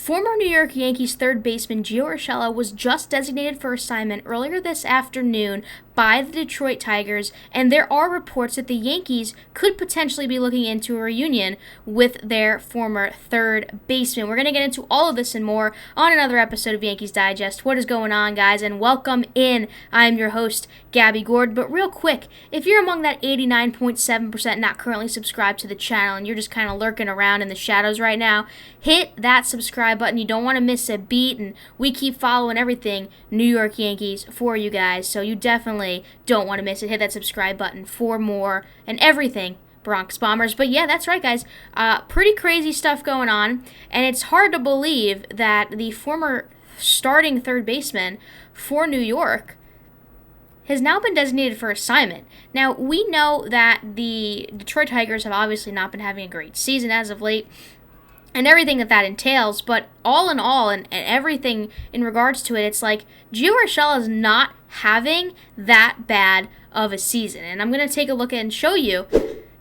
Former New York Yankees third baseman Gio Urshela was just designated for assignment earlier this afternoon by the Detroit Tigers, and there are reports that the Yankees could potentially be looking into a reunion with their former third baseman. We're going to get into all of this and more on another episode of Yankees Digest. What is going on, guys? And welcome in. I'm your host, Gabby Gordon. But real quick, if you're among that 89.7% not currently subscribed to the channel and you're just kind of lurking around in the shadows right now, hit that subscribe button. You don't want to miss a beat, and we keep following everything New York Yankees for you guys, so you definitely don't want to miss it. Hit that subscribe button for more and everything Bronx Bombers. But yeah, that's right, guys. Pretty crazy stuff going on, and it's hard to believe that the former starting third baseman for New York has now been designated for assignment. Now, we know that the Detroit Tigers have obviously not been having a great season as of late, and everything that entails, but all in all, and everything in regards to it, it's like Gio Urshela is not having that bad of a season. And I'm going to take a look and show you,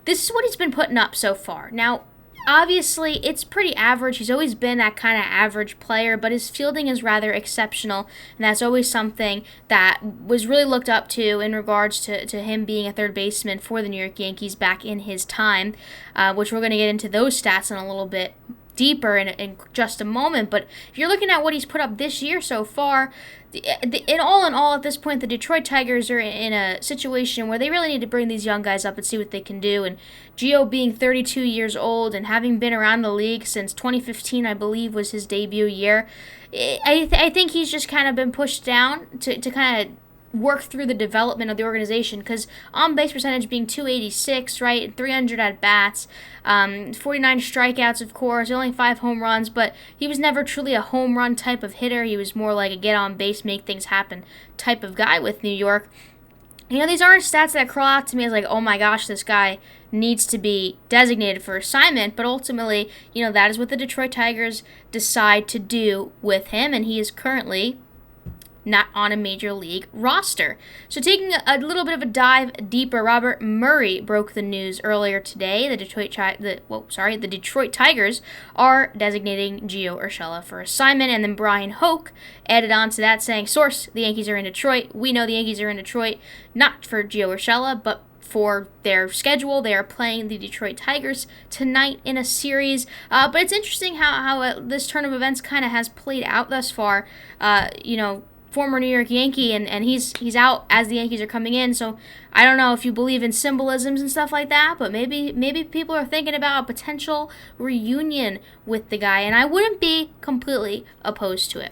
this is what he's been putting up so far. Now, obviously, it's pretty average. He's always been that kind of average player, but his fielding is rather exceptional, and that's always something that was really looked up to in regards to him being a third baseman for the New York Yankees back in his time, which we're going to get into those stats in a little bit deeper in just a moment. But if you're looking at what he's put up this year so far, in all at this point, the Detroit Tigers are in a situation where they really need to bring these young guys up and see what they can do. And Gio being 32 years old and having been around the league since 2015, I believe, was his debut year, I think he's just kind of been pushed down to kind of work through the development of the organization, because on-base percentage being 286, right, 300 at-bats, 49 strikeouts, of course, only 5 home runs, but he was never truly a home run type of hitter. He was more like a get-on-base, make things happen type of guy with New York. You know, these aren't stats that crawl out to me as like, oh my gosh, this guy needs to be designated for assignment, but ultimately, you know, that is what the Detroit Tigers decide to do with him, and he is currently not on a major league roster. So taking a little bit of a dive deeper, Robert Murray broke the news earlier today. The Detroit Tigers are designating Gio Urshela for assignment, and then Brian Hoke added on to that saying, source, the Yankees are in Detroit. We know the Yankees are in Detroit, not for Gio Urshela, but for their schedule. They are playing the Detroit Tigers tonight in a series. But it's interesting how this turn of events kind of has played out thus far. Former New York Yankee, and he's out as the Yankees are coming in. So I don't know if you believe in symbolisms and stuff like that, but maybe people are thinking about a potential reunion with the guy, and I wouldn't be completely opposed to it.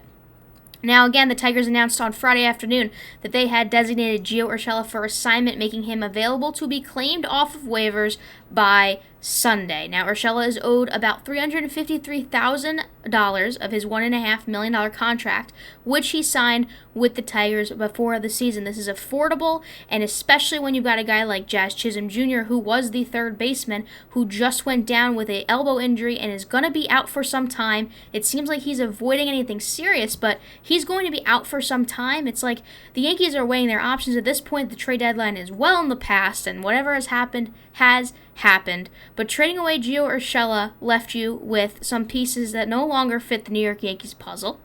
Now, again, the Tigers announced on Friday afternoon that they had designated Gio Urshela for assignment, making him available to be claimed off of waivers by Sunday. Now, Urshela is owed about $353,000 of his $1.5 million contract, which he signed with the Tigers before the season. This is affordable, and especially when you've got a guy like Jazz Chisholm Jr., who was the third baseman, who just went down with an elbow injury and is going to be out for some time. It seems like he's avoiding anything serious, but he's going to be out for some time. It's like the Yankees are weighing their options at this point. The trade deadline is well in the past, and whatever has happened has happened. But trading away Gio Urshela left you with some pieces that no longer fit the New York Yankees puzzle.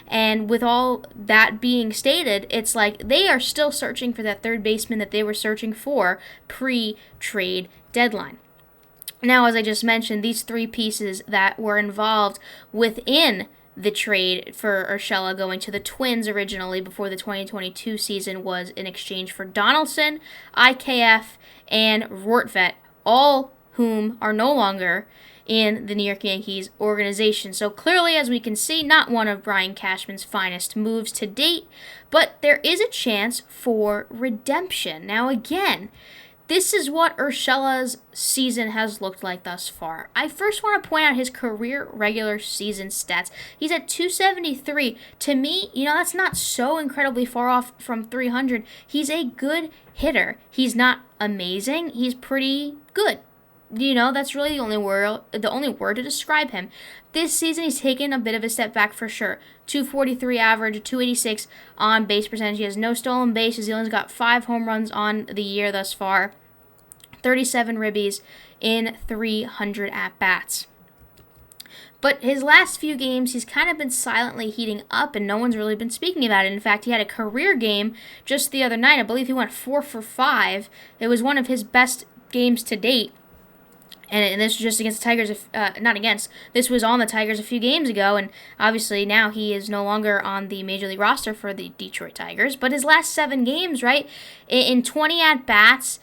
And with all that being stated, it's like they are still searching for that third baseman that they were searching for pre-trade deadline. Now, as I just mentioned, these three pieces that were involved within the trade for Urshela going to the Twins originally before the 2022 season was in exchange for Donaldson, IKF, and Rortvedt, all whom are no longer in the New York Yankees organization. So clearly, as we can see, not one of Brian Cashman's finest moves to date, but there is a chance for redemption. Now again, this is what Urshela's season has looked like thus far. I first want to point out his career regular season stats. He's at 273. To me, that's not so incredibly far off from 300. He's a good hitter. He's not amazing. He's pretty good. That's really the only word to describe him. This season, he's taken a bit of a step back for sure. 243 average, 286 on base percentage. He has no stolen bases. He only got 5 home runs on the year thus far. 37 ribbies in 300 at-bats. But his last few games, he's kind of been silently heating up, and no one's really been speaking about it. In fact, he had a career game just the other night. I believe he went 4 for 5. It was one of his best games to date. And this was just against the Tigers, this was on the Tigers a few games ago, and obviously now he is no longer on the Major League roster for the Detroit Tigers. But his last 7 games, right, in 20 at-bats,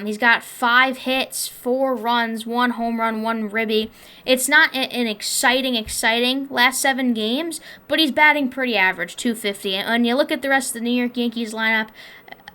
he's got 5 hits, 4 runs, 1 home run, 1 ribby. It's not an exciting last 7 games, but he's batting pretty average, .250. And when you look at the rest of the New York Yankees lineup,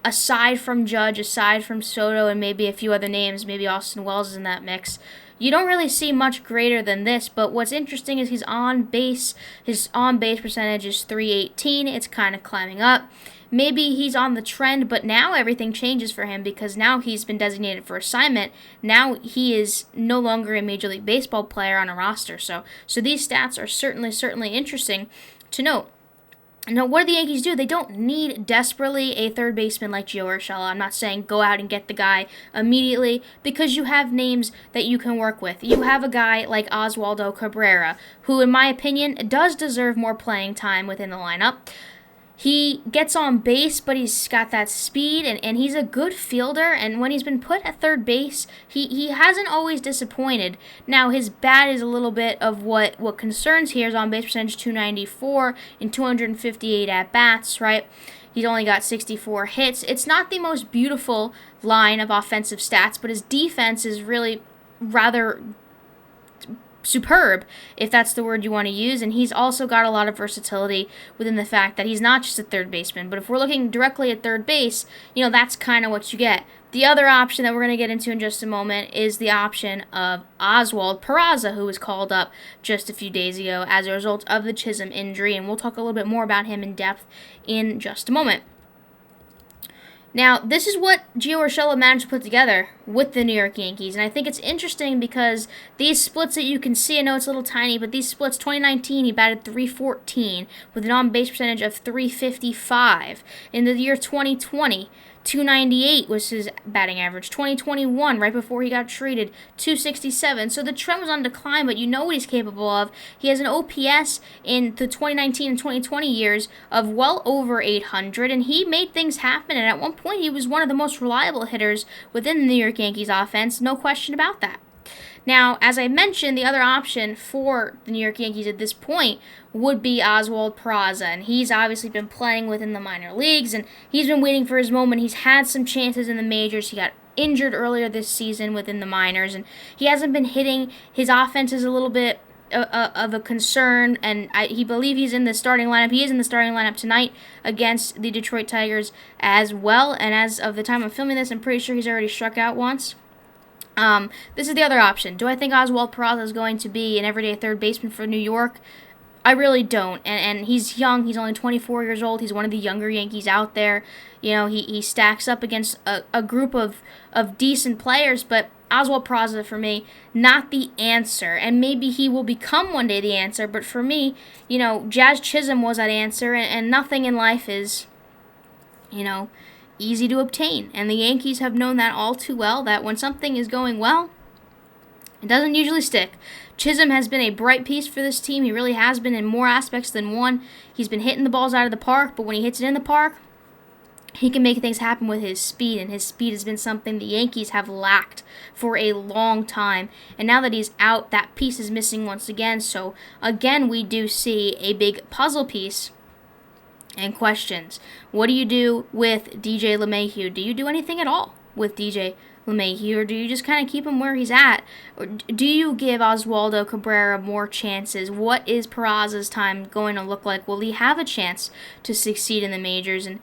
aside from Judge, aside from Soto, and maybe a few other names, maybe Austin Wells is in that mix, you don't really see much greater than this. But what's interesting is he's on base. His on-base percentage is .318. It's kind of climbing up. Maybe he's on the trend, but now everything changes for him because now he's been designated for assignment. Now he is no longer a Major League Baseball player on a roster. So these stats are certainly interesting to note. Now, what do the Yankees do? They don't need desperately a third baseman like Gio Urshela. I'm not saying go out and get the guy immediately because you have names that you can work with. You have a guy like Oswaldo Cabrera, who, in my opinion, does deserve more playing time within the lineup. He gets on base, but he's got that speed, and he's a good fielder, and when he's been put at third base, he hasn't always disappointed. Now, his bat is a little bit of what concerns here. His on-base percentage, .294 in 258 at-bats, right? He's only got 64 hits. It's not the most beautiful line of offensive stats, but his defense is really rather superb, if that's the word you want to use, and he's also got a lot of versatility within the fact that he's not just a third baseman. But if we're looking directly at third base, that's kind of what you get. The other option that we're going to get into in just a moment is the option of Oswald Peraza, who was called up just a few days ago as a result of the Chisholm injury, and we'll talk a little bit more about him in depth in just a moment. Now, this is what Gio Urshela managed to put together with the New York Yankees, and I think it's interesting because these splits that you can see, I know it's a little tiny, but these splits, 2019, he batted .314 with an on-base percentage of .355. In the year 2020, .298 was his batting average. 2021, right before he got traded, .267. So the trend was on decline, but you know what he's capable of. He has an OPS in the 2019 and 2020 years of well over 800, and he made things happen. And at one point, he was one of the most reliable hitters within the New York Yankees offense. No question about that. Now, as I mentioned, the other option for the New York Yankees at this point would be Oswald Peraza, and he's obviously been playing within the minor leagues, and he's been waiting for his moment. He's had some chances in the majors. He got injured earlier this season within the minors, and he hasn't been hitting. His offense is a little bit of a concern, and he believes he's in the starting lineup. He is in the starting lineup tonight against the Detroit Tigers as well, and as of the time I'm filming this, I'm pretty sure he's already struck out once. This is the other option. Do I think Oswald Peraza is going to be an everyday third baseman for New York? I really don't. And he's young. He's only 24 years old. He's one of the younger Yankees out there. He stacks up against a group of decent players, but Oswald Peraza, for me, not the answer. And maybe he will become one day the answer, but for me, Jazz Chisholm was that answer, and nothing in life is, easy to obtain. And the Yankees have known that all too well, that when something is going well, it doesn't usually stick. Chisholm has been a bright piece for this team. He really has been in more aspects than one. He's been hitting the balls out of the park, but when he hits it in the park, he can make things happen with his speed, and his speed has been something the Yankees have lacked for a long time. And now that he's out, that piece is missing once again. So, again, we do see a big puzzle piece and questions. What do you do with DJ LeMahieu? Do you do anything at all with DJ LeMahieu, or do you just kind of keep him where he's at? Or do you give Oswaldo Cabrera more chances? What is Peraza's time going to look like? Will he have a chance to succeed in the majors? And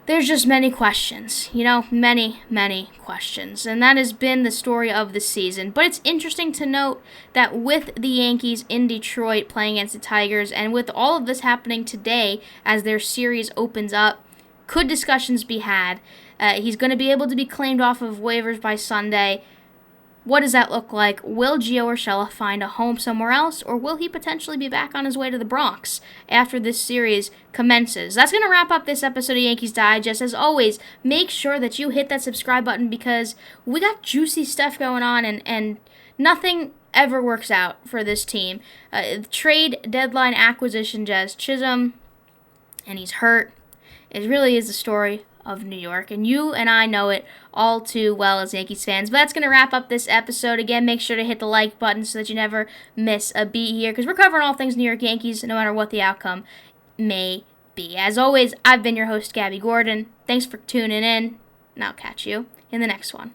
there's just many questions, many questions. And that has been the story of the season. But it's interesting to note that with the Yankees in Detroit playing against the Tigers, and with all of this happening today as their series opens up, could discussions be had? He's going to be able to be claimed off of waivers by Sunday. What does that look like? Will Gio Urshela find a home somewhere else, or will he potentially be back on his way to the Bronx after this series commences? That's going to wrap up this episode of Yankees Digest. As always, make sure that you hit that subscribe button because we got juicy stuff going on, and nothing ever works out for this team. Trade deadline acquisition, Jazz Chisholm, and he's hurt. It really is the story of New York, and you and I know it all too well as Yankees fans. But that's going to wrap up this episode. Again, make sure to hit the like button so that you never miss a beat here, because we're covering all things New York Yankees, no matter what the outcome may be. As always, I've been your host, Gabby Gordon. Thanks for tuning in, and I'll catch you in the next one.